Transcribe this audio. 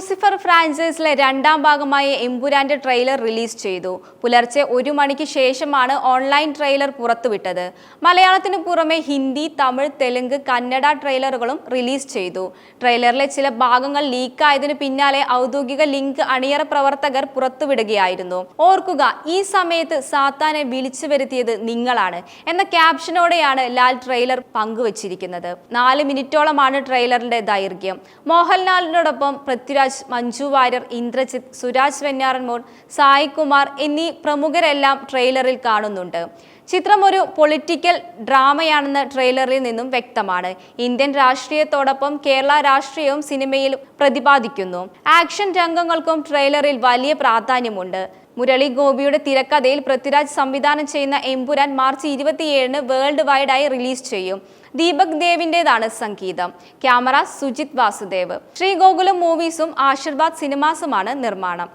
Lucifer ഫ്രാഞ്ചൈസിലെ രണ്ടാം ഭാഗമായ എമ്പുരാന്റെ trailer release ചെയ്തു. പുലർച്ചെ 1 മണിക്ക് ശേഷമാണ് ഓൺലൈൻ ട്രെയിലർ പുറത്തുവിട്ടത്. മലയാളത്തിനു പുറമെ ഹിന്ദി, തമിഴ്, തെലുങ്ക്, കന്നഡ ട്രെയിലറുകളും റിലീസ് ചെയ്തു. ട്രെയിലറിലെ ചില ഭാഗങ്ങൾ ലീക്കായതിനു പിന്നാലെ ഔദ്യോഗിക ലിങ്ക് അണിയറ പ്രവർത്തകർ പുറത്തുവിടുകയായിരുന്നു. ഓർക്കുക, ഈ സമയത്ത് സാത്താനെ വിളിച്ചു വരുത്തിയത് നിങ്ങളാണ് എന്ന ക്യാപ്ഷനോടെയാണ് ലാൽ ട്രെയിലർ പങ്കുവച്ചിരിക്കുന്നത്. 4 മിനിറ്റോളമാണ് ട്രെയിലറിന്റെ ദൈർഘ്യം. മോഹൻലാലിനോടൊപ്പം പൃഥ്വിരാജ്, മഞ്ജു വാര്യർ, ഇന്ദ്രജിത്ത്, സുരാജ് വെഞ്ഞാറമൂട്, സായ് കുമാർ എന്നീ പ്രമുഖരെല്ലാം ട്രെയിലറിൽ കാണുന്നുണ്ട്. ചിത്രം ഒരു പൊളിറ്റിക്കൽ ഡ്രാമയാണെന്ന് ട്രെയിലറിൽ നിന്നും വ്യക്തമാണ്. ഇന്ത്യൻ രാഷ്ട്രീയത്തോടൊപ്പം കേരള രാഷ്ട്രീയവും സിനിമയിൽ പ്രതിപാദിക്കുന്നു. ആക്ഷൻ രംഗങ്ങൾക്കും ട്രെയിലറിൽ വലിയ പ്രാധാന്യമുണ്ട്. മുരളി ഗോപിയുടെ തിരക്കഥയിൽ പൃഥ്വിരാജ് സംവിധാനം ചെയ്യുന്ന എമ്പുരാൻ മാർച്ച് 27-ന് വേൾഡ് വൈഡായി റിലീസ് ചെയ്യും. ദീപക് ദേവിൻ്റെതാണ് സംഗീതം. ക്യാമറ സുജിത് വാസുദേവ്. ശ്രീ ഗോകുലം മൂവീസും ആശീർവാദ് സിനിമാസുമാണ് നിർമ്മാണം.